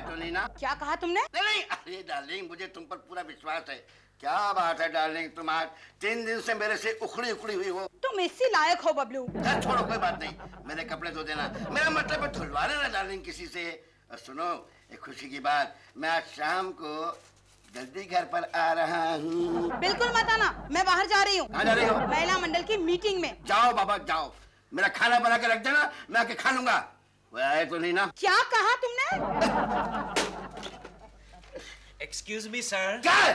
तो नहीं ना? क्या कहा तुमने? नहीं, अरे डार्लिंग, मुझे तुम पर पूरा विश्वास है। क्या बात है डार्लिंग, तुम आज 3 दिन से मेरे से उखड़ी उखड़ी हुई हो। तुम इसी लायक हो बबलू। छोड़ो, कोई बात नहीं, मेरे कपड़े धो देना। मेरा मतलब है धुलवा लेना डार्लिंग किसी से। और सुनो, एक खुशी की बात, मैं आज शाम को जल्दी घर पर आ रहा हूँ। बिल्कुल मत आना, मैं बाहर जा रही हूँ। कहाँ जा रही हो? महिला मंडल की मीटिंग में। जाओ बाबा जाओ, मेरा खाना बना के रख देना, मैं आके खा लूंगा। वो आए तो नहीं ना? क्या कहा तुमने? Excuse me sir. क्या?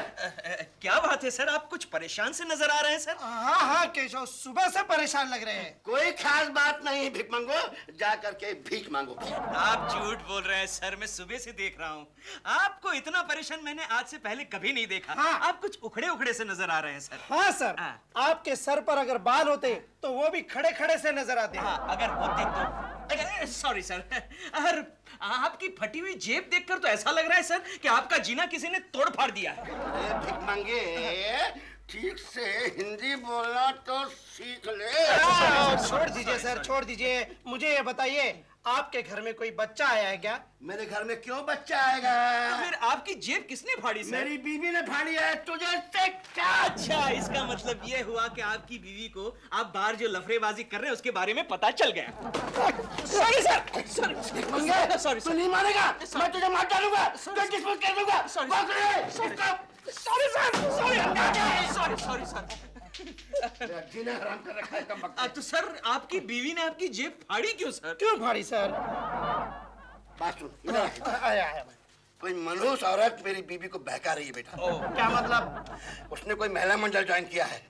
क्या बात है सर, आप कुछ परेशान से नजर आ रहे हैं सर। हाँ हाँ केशव, सुबह से परेशान लग रहे हैं। कोई खास बात नहीं, भीख मांगो, जा करके भीख मांगो। आप झूठ बोल रहे हैं सर, मैं सुबह से देख रहा हूँ। आपको इतना परेशान मैंने आज से पहले कभी नहीं देखा। हाँ। आप कुछ उखड़े उखड़े से नजर आ रहे हैं सर। हाँ सर, आपके सर पर अगर बाल होते तो वो भी खड़े खड़े से नजर आते। हाँ, अगर होते तो। सॉरी सर, आपकी फटी हुई जेब देखकर तो ऐसा लग रहा है सर कि आपका जीना किसी ने तोड़ फाड़ दिया है। भीख मांगे, ठीक से हिंदी बोलना तो सीख ले। छोड़ दीजिए सर, छोड़ दीजिए। मुझे ये बताइए, आपके घर में कोई बच्चा आया है क्या? मेरे घर में क्यों बच्चा आएगा? तो फिर आपकी जेब किसने फाड़ी सर? मेरी बीवी ने फाड़ी है। तुझे से क्या? अच्छा, इसका मतलब ये हुआ कि आपकी बीवी को आप बाहर जो लफड़ेबाजी कर रहे हैं उसके बारे में पता चल गया। Sorry sir, sorry sorry. तू नहीं मानेगा, मैं तुझे मार डालूंगा, तुझे डिस्मिस कर दूंगा। Sorry sir. जीना हराम कर रखा है कम वक्त। तो सर, आपकी बीवी ने आपकी जेब फाड़ी क्यों सर? क्यों फाड़ी सर? बात सुन, आया कोई मनहूस औरत मेरी बीवी को बहका रही है बेटा। क्या मतलब? उसने कोई महिला मंडल ज्वाइन किया है,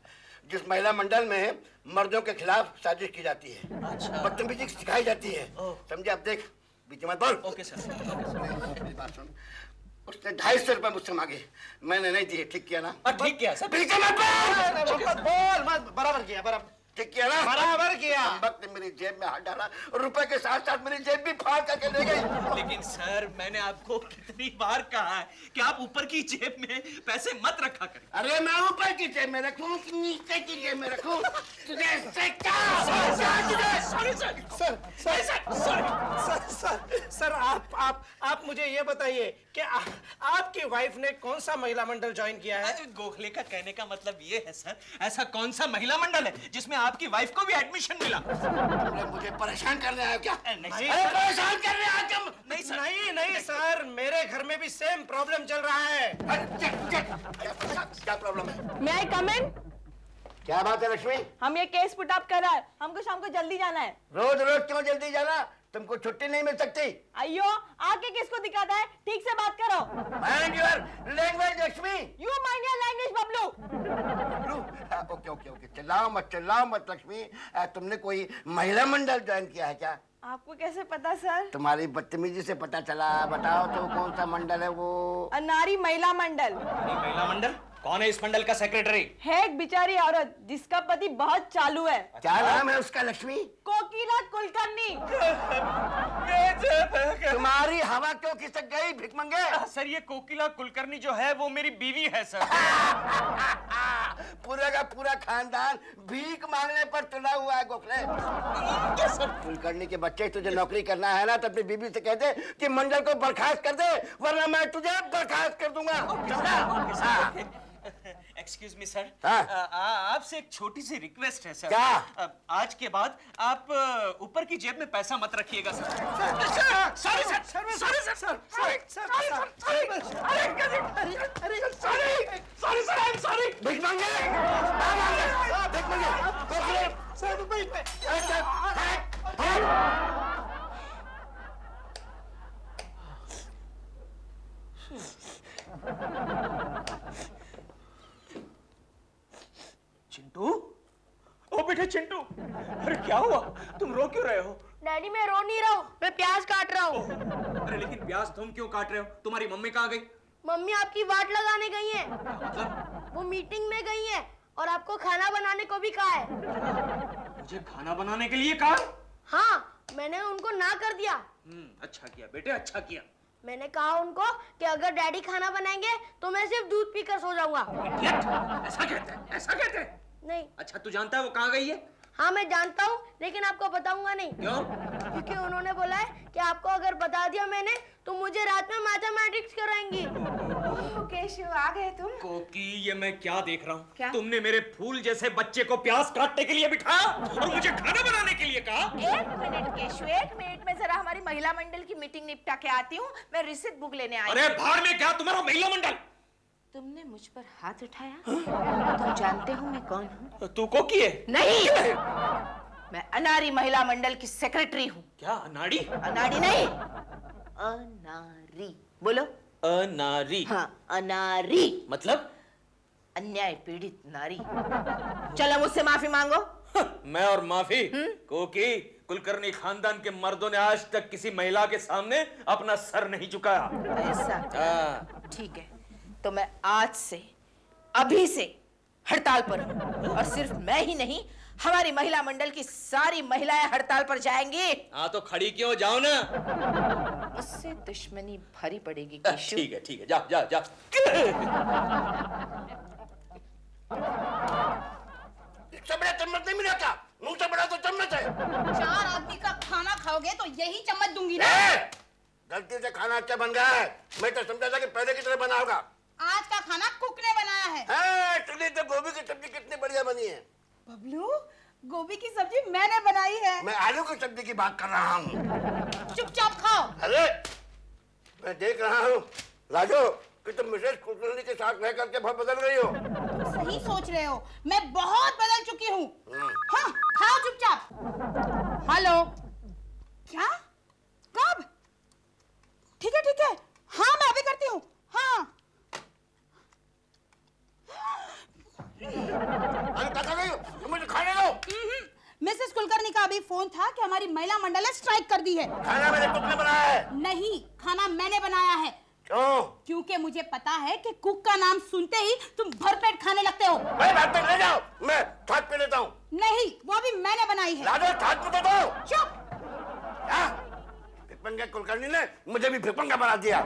जिस महिला मंडल में मर्दों के खिलाफ साजिश की जाती है। अच्छा। बदतमीजी सिखाई जाती है। समझे? अब देख, बीच मत बोल। Okay sir. मेरी बात सुन, उसने 250 रुपए मुझसे मांगे, मैंने नहीं दिए। ठीक किया ना? ठीक किया सर। बीच मत बोल मत। बराबर किया, बराबर। ठीक किया ना? बराबर किया। वक्त मेरी जेब में हाथ डाला, रुपए के साथ साथ मेरी जेब भी फाड़ करके ले गई। लेकिन सर, मैंने आपको कितनी बार कहा है कि आप ऊपर की जेब में पैसे मत रखा करें। अरे मैं ऊपर की जेब में रखूं कि नीचे की जेब में रखूं? तुझे इससे क्या? सर, आप मुझे ये बताइए कि आपकी वाइफ ने कौन सा महिला मंडल ज्वाइन किया है? गोखले का कहने का मतलब ये है सर, ऐसा कौन सा महिला मंडल है जिसमें आपकी वाइफ को भी एडमिशन मिला? तुम लोग मुझे परेशान कर रहे हो क्या? नहीं, परेशान कर रहे हो तुम? नहीं सर। नहीं सर, मेरे घर में भी सेम प्रॉब्लम चल रहा है। क्या प्रॉब्लम है? May I come in? क्या बात है लक्ष्मी? हम ये केस पुट अप कर रहा है, हमको शाम को जल्दी जाना है। रोज रोज क्यों जल्दी जाना? तुमको छुट्टी नहीं मिल सकती? अयो, आके किसको दिखाता है? ठीक से बात करो। Mind your language, Lakshmi. You mind your language, Bablu. Okay, चिल्लाओ मत लक्ष्मी। तुमने कोई महिला मंडल ज्वाइन किया है क्या? आपको कैसे पता सर? तुम्हारी बदतमीजी से पता चला। बताओ तो कौन सा मंडल है वो? नारी महिला मंडल। महिला मंडल? कौन है इस मंडल का सेक्रेटरी? है एक बेचारी औरत जिसका पति बहुत चालू है। क्या नाम है उसका लक्ष्मी? कोकिला कुलकर्णी। तुम्हारी हवा क्यों खिसक गई भिख मंगे? सर, ये कोकिला कुलकर्णी जो है वो मेरी बीवी है सर। पूरा का पूरा खानदान भीख मांगने पर तुला हुआ है गोखले। कुलकर्णी के बच्चे, तुझे नौकरी करना है ना तो अपनी बीवी से कह दे कि मंडल को बर्खास्त कर दे, वरना मैं तुझे बर्खास्त कर दूंगा। एक्सक्यूज मी सर, हाँ? आपसे एक छोटी सी रिक्वेस्ट है सर। क्या? आज के बाद आप ऊपर की जेब में पैसा मत रखिएगा सर। सॉरी। भिख मांगे। चिंटू, ओ बेटे चिंटू, अरे क्या हुआ? तुम रो क्यों रहे हो? डैडी मैं रो नहीं रहा हूँ, मैं प्याज काट रहा हूँ। अरे लेकिन प्याज तुम क्यों काट रहे हो? तुम्हारी मम्मी कहाँ गई? मम्मी आपकी वाट लगाने गई है। वो मीटिंग में गई है और आपको खाना बनाने को भी कहा है। मुझे खाना बनाने के लिए कहा? हाँ, मैंने उनको ना कर दिया। अच्छा किया बेटे, अच्छा किया। मैंने कहा उनको कि अगर डैडी खाना बनाएंगे तो मैं सिर्फ दूध पीकर सो जाऊंगा। ऐसा कहते हैं? नहीं। अच्छा, तू जानता है वो कहाँ गई है? हाँ मैं जानता हूँ, लेकिन आपको बताऊंगा नहीं। क्यों? क्योंकि उन्होंने बोला है कि आपको अगर बता दिया मैंने तो मुझे रात में मैथमेटिक्स कराएंगी। केशव, आ गए तुम? कोकी, ये मैं क्या देख रहा हूँ? क्या? तुमने मेरे फूल जैसे बच्चे को प्याज काटने के लिए बिठाया और मुझे खाना बनाने के लिए कहा? एक मिनट केशव, एक मिनट में जरा हमारी महिला मंडल की मीटिंग निपटा के आती हूँ। मैं रिसिप्ट बुक लेने आई। अरे भाड़ में क्या तुम्हारा महिला मंडल? तुमने मुझ पर हाथ उठाया? तुम जानते हो मैं कौन हूँ? तू कोकी है? नहीं, मैं अनारी महिला मंडल की सेक्रेटरी हूँ। क्या अनाड़ी? अनाड़ी नहीं, अनारी। बोलो। अनारी? हाँ, अनारी मतलब? अन्याय पीड़ित नारी। चलो मुझसे माफी मांगो। मैं और माफी? कोकी, कुलकर्णी खानदान के मर्दों ने आज तक किसी महिला के सामने अपना सर नहीं झुकाया। ऐसा? ठीक है, तो मैं आज से, अभी से हड़ताल पर हूँ। और सिर्फ मैं ही नहीं, हमारी महिला मंडल की सारी महिलाएं हड़ताल पर जाएंगी। हाँ तो खड़ी क्यों, जाओ ना। उससे दुश्मनी भारी पड़ेगी। ठीक है, जा जा जा। इससे बड़ा चम्मच नहीं मिला क्या? मुंह से बड़ा तो चम्मच है। 4 आदमी का खाना खाओगे तो यही चम्मच दूंगी ना। गलती से खाना अच्छा बन गया है, मैं तो समझा था कि पहले की तरह बना होगा। आज का खाना कुक ने बनाया है। चलिए तो गोभी की सब्जी कितनी बढ़िया बनी है। बबलू, गोभी की सब्जी मैंने बनाई है। मैं आलू की सब्जी की बात कर रहा हूँ। चुपचाप खाओ। अरे मैं देख रहा हूँ राजू कि तुम मिसेस कुलकर्णी के साथ रह करके बहुत बदल रही हो। तुम सही सोच रहे हो, मैं बहुत बदल चुकी हूँ। हाँ, खाओ चुपचाप। हेलो। क्या? कब? ठीक है। हाँ मैं अभी करती हूँ। हाँ। मुझे खाने दो। मिसेस कुलकर्णी का अभी फोन था कि हमारी महिला मंडल ने स्ट्राइक कर दी है। खाना मेरे कुक ने बनाया है। नहीं, खाना मैंने बनाया है। क्यों? क्योंकि मुझे पता है कि कुक का नाम सुनते ही तुम भरपेट खाने लगते हो। भाग तक ले जाओ, मैं छाछ पे लेता हूँ। नहीं, वो भी मैंने बनाई है। राजू छाछ पे दो। चुप। भिपंगा कुलकर्णी ने मुझे भी भिपंगा बना दिया।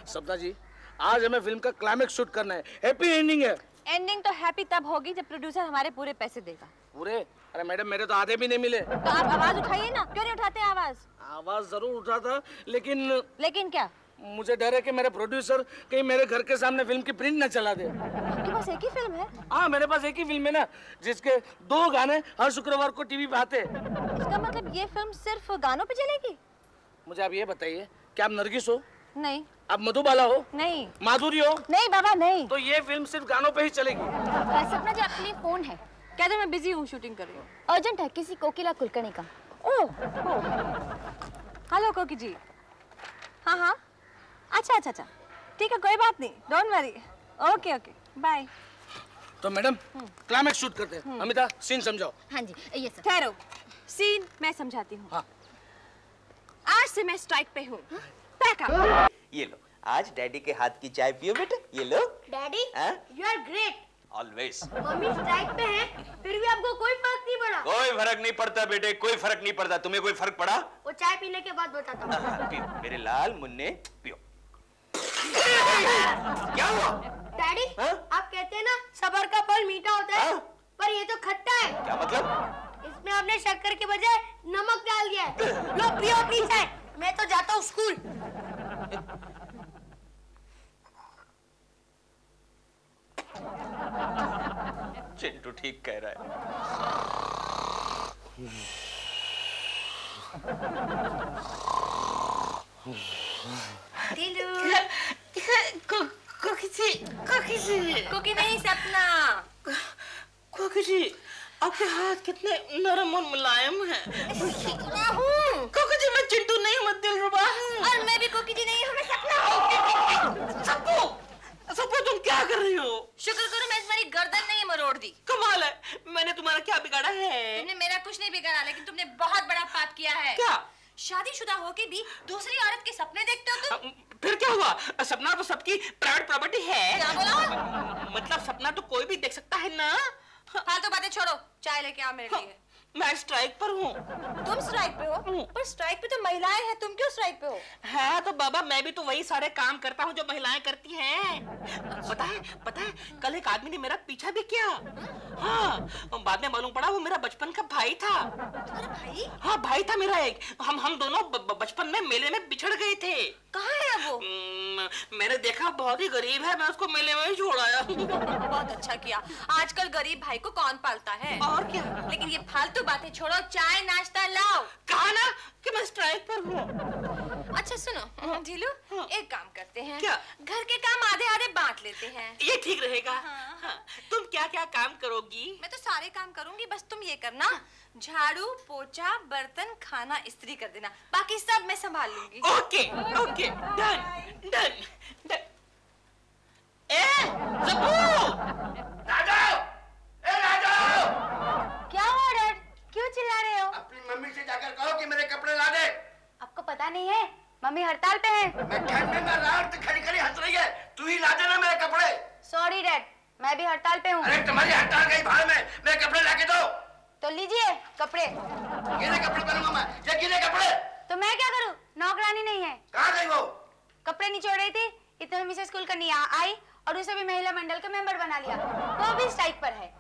सपना जी, आज हमें फिल्म का क्लाइमेक्स शूट करना है। हैप्पी एंडिंग है। एंडिंग तो हैप्पी तब होगी जब प्रोड्यूसर हमारे पूरे पैसे देगा। पूरे? अरे मैडम, मेरे तो आधे भी नहीं मिले। तो आप आवाज उठाइए ना। क्यों नहीं उठाते आवाज? आवाज जरूर उठा था, लेकिन क्या? मुझे डर है कि मेरे प्रोड्यूसर कहीं मेरे घर के सामने फिल्म की प्रिंट न चला दे। आपके पास एक ही फिल्म है? हाँ, मेरे पास एक ही फिल्म है ना, जिसके 2 गाने हर शुक्रवार को टीवी पे आते। इसका मतलब ये फिल्म सिर्फ गानों पे चलेगी? मुझे आप ये बताइए, क्या आप नरगिस हो? नहीं। आप मधुबाला हो? नहीं। माधुरी हो? नहीं बाबा, नहीं। तो ये फिल्म सिर्फ गानों पे ही चलेगी। सपना जी, आपके लिए फोन है। कह दो मैं बिजी हूँ, शूटिंग कर रही हूँ। अर्जेंट है, किसी कोकिला कुलकर्णी का। ओह, हेलो कोकी जी। हाँ, अच्छा, ठीक है, कोई बात नहीं, डोंट वरी। Okay, bye. तो मैडम, क्लाइमेक्स शूट करते हैं। अमिता, सीन समझाओ। हाँ जी, ये सब ठहरो। सीन मैं समझाती हूँ। आज से मैं स्ट्राइक पे हूँ। ये लो, आज डैडी के हाथ की चाय पियो बेटे। ये लो। Daddy, you are great. Always. Mummy strike पे है, फिर भी आपको कोई फर्क नहीं पड़ा। कोई फर्क नहीं पड़ता बेटे, कोई फर्क नहीं पड़ता। तुम्हें कोई फर्क पड़ा? वो चाय पीने के बाद बताता हूँ। पियो मेरे लाल मुन्ने, पियो। क्या हुआ? डैडी, आप कहते हैं ना सबर का फल मीठा होता है, पर ये तो खट्टा है। क्या मतलब? इसमें आपने शक्कर के बजाय नमक डाल दिया है। लो पियो अपनी चाय, मैं तो जाता हूँ स्कूल। चिंटू ठीक कह रहा है। कोकी नहीं, सपना। कोकी जी, आपके हाथ कितने नरम और मुलायम हैं। कोकी जी, मैं चिंटू नहीं हूँ, मैं दिलरुबा हूँ। और मैं भी कोकी जी नहीं हूँ, मैं सपना हूँ। सपना, तुम क्या कर रही हो? शुक्र करो मैं तुम्हारी गर्दन नहीं मरोड़ दी। कमाल है, मैंने तुम्हारा क्या बिगाड़ा है? तुमने मेरा कुछ नहीं बिगाड़ा, लेकिन तुमने बहुत बड़ा पाप किया है। क्या? शादीशुदा होके भी दूसरी औरत के सपने देखते हो तुम। फिर क्या हुआ? सपना तो सबकी प्राइवेट प्रॉपर्टी है। क्या बोला? मतलब सपना तो कोई भी देख सकता है ना। फालतू बातें छोड़ो, चाय लेके आओ मेरे लिए। मैं स्ट्राइक पर हूँ। तुम स्ट्राइक पे हो? पर स्ट्राइक पे तो महिलाएं हैं, तुम क्यों स्ट्राइक पे हो? हाँ तो बाबा, मैं भी तो वही सारे काम करता हूँ जो महिलाएं करती हैं। पता है कल एक आदमी ने मेरा पीछा भी किया। हाँ, बाद में मालूम पड़ा वो मेरा बचपन का भाई था। तुम्हारा भाई? हाँ, भाई था मेरा एक। हम दोनों बचपन में मेले में बिछड़ गए थे। कहाँ है वो? मैंने देखा बहुत ही गरीब है, मैं उसको मेले में ही छोड़ आया। बहुत अच्छा किया। आजकल गरीब भाई को कौन पालता है? और क्या। लेकिन ये फालतू बातें छोड़ो, चाय नाश्ता लाओ। कहा ना कि मैं स्ट्राइक पर हूँ। अच्छा सुनो ढीलू, एक काम करते हैं। क्या? घर के काम आधे आधे बांट लेते हैं। ये ठीक रहेगा। हाँ। तुम क्या क्या काम करोगी? मैं तो सारे काम करूंगी, बस तुम ये करना, झाड़ू पोछा बर्तन खाना इस्त्री कर देना, बाकी सब मैं संभाल लूंगी। Okay okay, done done done. क्या हुआ डैड, क्यों चिल्ला रहे हो? अपनी मम्मी से जाकर कहो कि मेरे कपड़े ला दे। आपको पता नहीं है मम्मी हड़ताल पे है। मैं ठंड में रहा हूं तो खड़ी खड़ी हंस रही है, तू ही ला देना मेरे कपड़े। सॉरी डैड, मैं भी हड़ताल पे हूँ। अरे तुम्हारी हड़ताल गई भाड़ में, मेरे कपड़े ला के दो। तो लीजिए कपड़े। गीले कपड़े पहनूंगा मैं, ये गीले कपड़े। तो मैं क्या करूँ, नौकरानी नहीं है। कहाँ गई वो? कपड़े निचोड़ रही थी, इतने में मिसेस कुलकर्णी आई और उसे भी महिला मंडल का मेंबर बना लिया। वो भी स्ट्राइक पर है।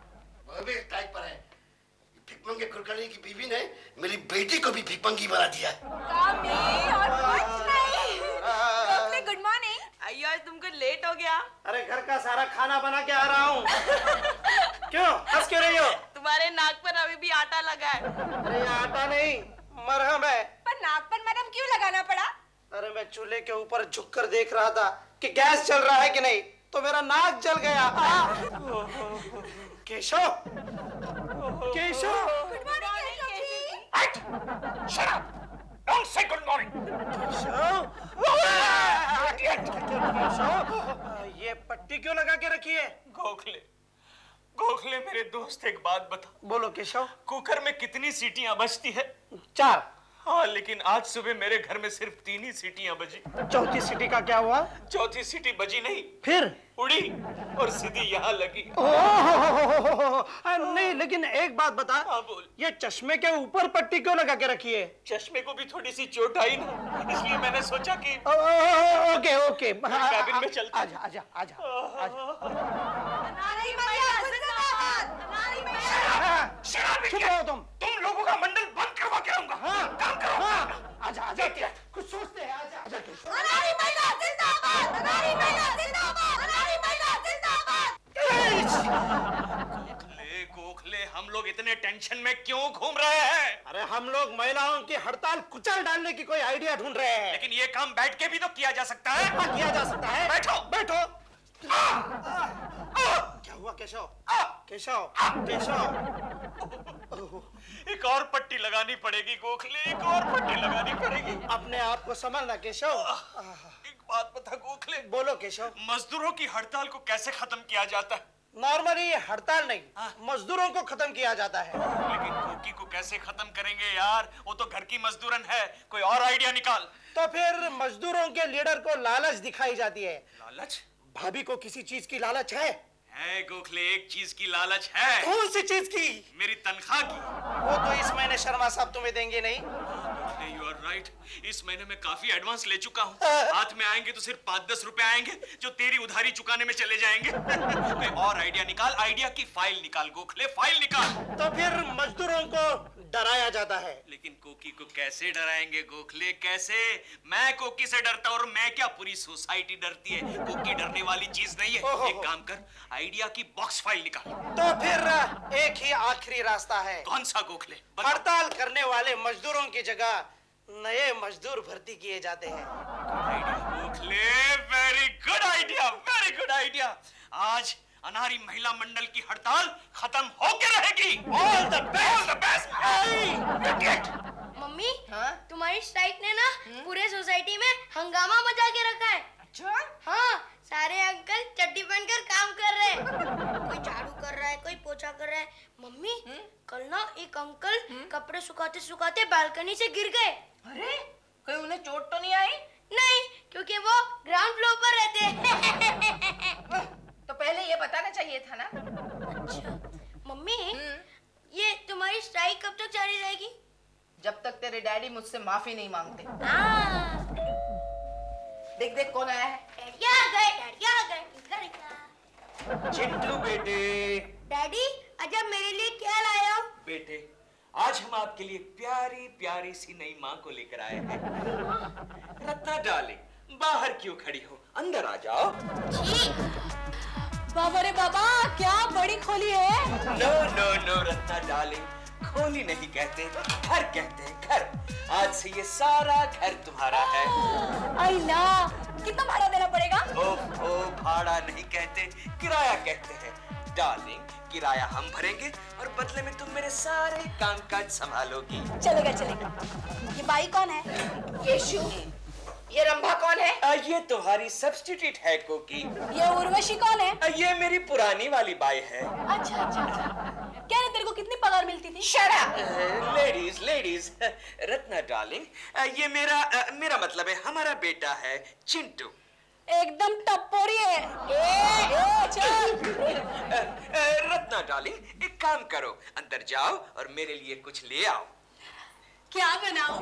वो भी स्ट्राइक पर है। भिकमंगे कुलकर्णी की बीवी ने मेरी बेटी को भी भिकमंगी बना दिया। Good morning. आइयो, आज तुमको लेट हो गया। अरे घर का सारा खाना बना के आ रहा हूँ। क्यों हंस क्यों रही हो? तुम्हारे नाक पर अभी भी आटा लगा है। अरे ये आटा नहीं, मरहम है। पर नाक पर मरहम क्यों लगाना पड़ा? अरे मैं चूल्हे के ऊपर झुककर देख रहा था कि गैस जल रहा है कि नहीं, तो मेरा नाक जल गया। Keshav, Keshav. Good morning Keshav. Shut up! Don't say good morning. Keshav, ये पट्टी क्यों लगा के रखी है? गोखले, गोखले मेरे दोस्त एक बात बता। बोलो केशव। कुकर में कितनी सीटियां बजती है? 4। हाँ, लेकिन आज सुबह मेरे घर में सिर्फ 3 ही सीटियां बजी। चौथी सीटी का क्या हुआ? चौथी सीटी बजी नहीं, फिर उड़ी और सीधी यहाँ लगी। नहीं, लेकिन एक बात बता। हाँ बोल। ये चश्मे के ऊपर पट्टी क्यों लगा के रखी है? चश्मे को भी थोड़ी सी चोट आई ना, इसलिए मैंने सोचा कि ओके ओके, कैबिन में चलते। आजा आजा आजा चुप रहो तुम लोगों का मंडल बंद करवा के आऊंगा। काम करो। आजा आजा, कुछ सोचते हैं। आजा आजा गोखले, हम लोग इतने टेंशन में क्यों घूम रहे हैं? अरे हम लोग महिलाओं की हड़ताल कुचल डालने की कोई आइडिया ढूंढ रहे हैं। लेकिन ये काम बैठ के भी तो किया जा सकता है। किया जा सकता है। बैठो बैठो। क्या हुआ केशव? केशव केशव, एक और पट्टी लगानी पड़ेगी गोखले, एक और पट्टी लगानी पड़ेगी। अपने आप को संभालना केशव। एक बात बता गोखले। बोलो केशव। मजदूरों की हड़ताल को कैसे खत्म किया जाता है? नॉर्मली ये हड़ताल नहीं, मजदूरों को खत्म किया जाता है। लेकिन कोकी को कैसे खत्म करेंगे यार? वो तो घर की मजदूरन है, कोई और आइडिया निकाल। तो फिर मजदूरों के लीडर को लालच दिखाई जाती है। लालच? भाभी को किसी चीज की लालच है? है गोखले, एक चीज की लालच है। कौन सी चीज की? मेरी तनख्वाह की। वो तो इस महीने शर्मा साहब तुम्हें देंगे नहीं। You are right. इस महीने में काफी एडवांस ले चुका हूँ। हाथ में आएंगे तो सिर्फ 5-10 रुपए आएंगे, जो तेरी उधारी चुकाने में चले जाएंगे। कोई और आइडिया निकाल, आइडिया की फाइल निकाल गोखले, फाइल निकाल। तो फिर मजदूरों को डराया जाता है। लेकिन कोकी को कैसे डराएंगे गोखले, कैसे? मैं कोकी से डरता और मैं क्या, पूरी सोसाइटी डरती है। कोकी डरने वाली चीज नहीं है। एक काम कर, आइडिया की बॉक्स फाइल निकाल। तो फिर एक ही आखिरी रास्ता है। कौन सा गोखले? हड़ताल करने वाले मजदूरों की जगह नए मजदूर भर्ती किए जाते हैं। Gokhale, very good idea, very good idea. आज अनारी महिला मंडल की हड़ताल खत्म होके रहेगी। All the best, all the best. Mummy, तुम्हारी स्ट्राइक ने ना पूरे सोसाइटी में हंगामा मचा के रखा है। अच्छा? हाँ, सारे अंकल चड्डी पहनकर काम कर रहे हैं। कोई झाड़ू कर रहा है, कोई पोछा कर रहा है। मम्मी, कल ना एक अंकल कपड़े सुखाते सुखाते बालकनी से गिर गए। अरे, कोई उन्हें चोट तो नहीं आई? नहीं, क्योंकि वो ग्राउंड फ्लोर पर रहते हैं। तो पहले ये बताना चाहिए था ना। अच्छा, मम्मी, ये तुम्हारी स्ट्राइक कब तक जारी रहेगी? जब तक तेरे डैडी मुझसे माफी नहीं मांगते। देख देख कौन आया है। डैडी आ गए, डैडी आ गए। इधर। चिंटू बेटे। डैडी, आज आप मेरे लिए क्या लाए हो? बेटे, आज हम आपके लिए प्यारी प्यारी सी नई माँ को लेकर आए हैं। रत्ना डार्लिंग, बाहर क्यों खड़ी हो? अंदर आ जाओ। बाबा रे बाबा, क्या बड़ी खोली है। No no no Ratna darling, खोली नहीं कहते, घर कहते हैं, घर। आज से ये सारा घर तुम्हारा है। आईला, कितना भाड़ा देना पड़ेगा? ओ भाड़ा नहीं कहते, किराया कहते हैं। डार्लिंग, किराया हम भरेंगे और बदले में तुम मेरे सारे कामकाज संभालोगी। चलेगा चलेगा। ये बाई कौन है? केशु। ये रंभा कौन है? ये तुम्हारी सब्स्टिट्यूट है कोकी। ये उर्वशी कौन है? ये मेरी पुरानी वाली बाई है। अच्छा अच्छा अच्छा। क्या रे, तेरे को कितनी पगार मिलती थी? Shut up! Ladies ladies, Ratna darling, ये मेरा मतलब है हमारा बेटा है चिंटू। एकदम टप्पोरी है। चल। रत्ना डार्लिंग, एक काम करो, अंदर जाओ और मेरे लिए कुछ ले आओ। क्या बनाऊं?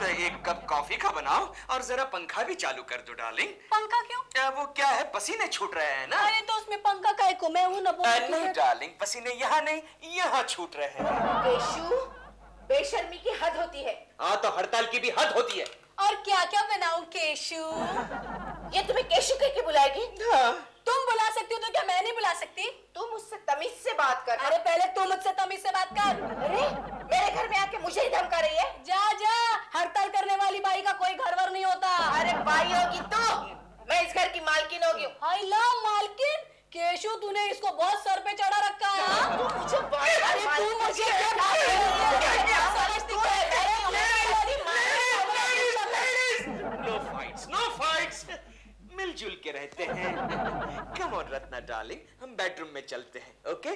एक कप कॉफी का बनाओ और जरा पंखा भी चालू कर दो डार्लिंग। पंखा क्यों? वो क्या है, पसीने छूट रहे हैं ना। अरे तो उसमें पंखा काहे को, मैं हूं ना। नहीं डार्लिंग, पसीने यहाँ नहीं, यहाँ छूट रहे हैं। केशु, बेशर्मी की हद होती है। हाँ, तो हड़ताल की भी हद होती है। और क्या क्या बनाऊं केशु? ये तुम्हें केशु कह के बुलाएगी? हाँ। तुम बुला सकती हो तो क्या मैं नहीं बुला सकती? तुम मुझसे तमीज से बात कर। अरे पहले तू मुझसे तमीज से बात कर। अरे मेरे घर में आके मुझे ही धमका रही है। जा जा, हड़ताल करने वाली बाई का कोई घरवर नहीं होता। अरे बाई होगी तो मैं इस घर की मालकिन होगी। हाय ला, मालकिन? केशु, तूने इसको बहुत सर पे चढ़ा रखा है। तू मुझे नो फाइट्स, नो फाइट्स, मिलजुल के रहते हैं। कम ऑन रत्ना डार्लिंग, हम बेडरूम में चलते हैं, ओके?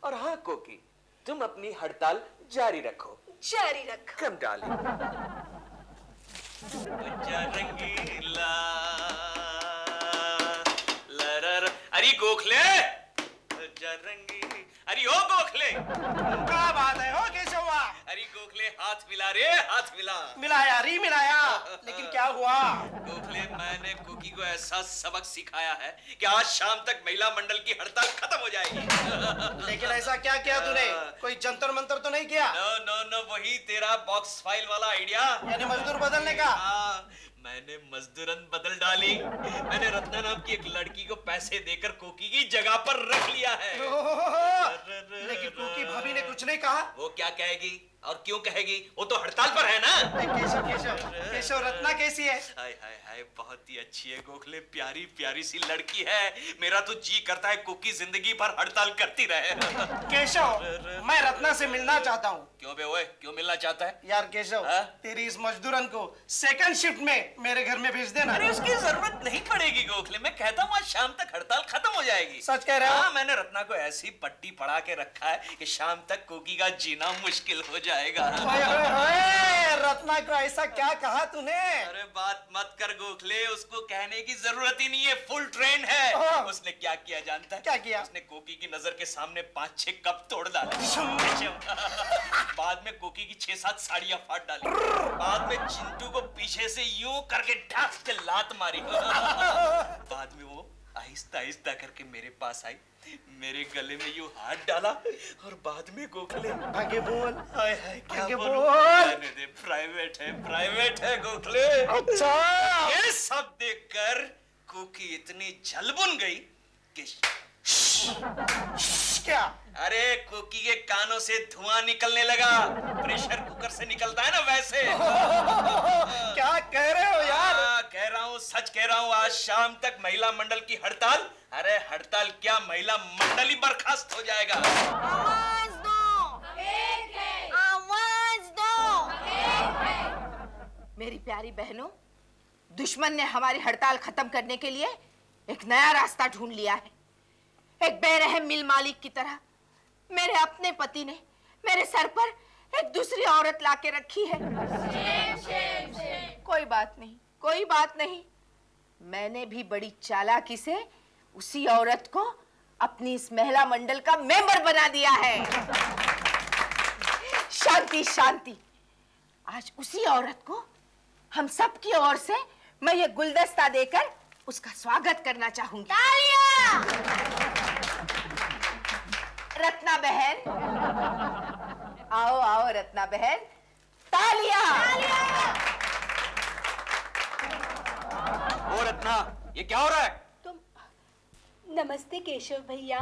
और हाँ कोकी, तुम अपनी हड़ताल जारी रखो। जारी रखो। Come darling. रंगीला लरर, अरे गोखले, रंगी, अरे ओ गोखले, क्या बात है? हो कैसे हुआ? अरे गोखले, हाथ मिला रे, हाथ मिला। मिलाया री मिलाया, लेकिन क्या हुआ? गोखले, मैंने कुकी को ऐसा सबक सिखाया है कि आज शाम तक महिला मंडल की हड़ताल खत्म हो जाएगी। लेकिन ऐसा क्या किया तूने? कोई जंतर मंतर तो नहीं किया? नो नो नो, वही तेरा बॉक्स फाइल वाला आइडिया, यानी मजदूर बदलने का। मैंने मजदूरन बदल डाली। मैंने रत्ना नाम की एक लड़की को पैसे देकर कोकी की जगह पर रख लिया है। लेकिन कोकी भाभी ने कुछ नहीं कहा। वो क्या कहेगी और क्यों कहेगी? वो तो हड़ताल पर है ना। केशव केशव केशव, रत्ना कैसी है? हाय हाय हाय, बहुत ही अच्छी है गोखले, प्यारी प्यारी सी लड़की है। मेरा तो जी करता है कोकी जिंदगी भर हड़ताल करती रहे। केशव, मैं रत्ना से मिलना चाहता हूँ। क्यों बे ओए, क्यों मिलना चाहता है? यार केशव, तेरी इस मजदूरन को सेकंड शिफ्ट में मेरे घर में भेज देना। अरे उसकी जरूरत नहीं पड़ेगी गोखले, मैं कहता हूँ आज शाम तक हड़ताल खत्म हो जाएगी। सच कह रहे हो? हाँ, मैंने रत्ना को ऐसी पट्टी पड़ा के रखा है कि शाम तक कोकी का जीना मुश्किल हो जाएगा। रत्ना को ऐसा क्या कहा तूने? अरे बात मत कर गोखले, उसको कहने की जरूरत ही नहीं है, फुल ट्रेन है। उसने क्या किया जानता है? क्या किया? उसने कोकी की नजर के सामने 5-6 कप तोड़ डाले। बाद में कोकी की 6-7 साड़ियां फाड़ डाली। बाद में चिंटू को पीछे से यूं करके ढाक के लात मारी। बाद में वो आहिस्ता आहिस्ता करके मेरे पास आई, मेरे गले में यूं हाथ डाला और बाद में गोखले, आगे बोल। हाय हाय, क्या बोलूं? प्राइवेट है गोखले। अच्छा। ये सब देखकर कोकी इतनी झलबुन गई कि क्या? अरे कोकी के कानों से धुआं निकलने लगा, प्रेशर कुकर से निकलता है ना वैसे। क्या कह रहे हो यार? कह रहा हूँ, सच कह रहा हूँ, आज शाम तक महिला मंडल की हड़ताल, अरे हड़ताल क्या, महिला मंडल ही बर्खास्त हो जाएगा। आवाज दो, आवाज दो। मेरी प्यारी बहनों, दुश्मन ने हमारी हड़ताल खत्म करने के लिए एक नया रास्ता ढूंढ लिया है। एक बेरहम मिल मालिक की तरह मेरे अपने पति ने मेरे सर पर एक दूसरी औरत लाके रखी है। कोई बात नहीं, कोई बात नहीं, मैंने भी बड़ी चालाकी से उसी औरत को अपनी इस महिला मंडल का मेंबर बना दिया है। शांति शांति, आज उसी औरत को हम सब की ओर से मैं ये गुलदस्ता देकर उसका स्वागत करना चाहूंगी। रत्ना बहन, आओ आओ रत्ना बहन, तालियां। ओ रत्ना, ये क्या हो रहा है? नमस्ते केशव भैया।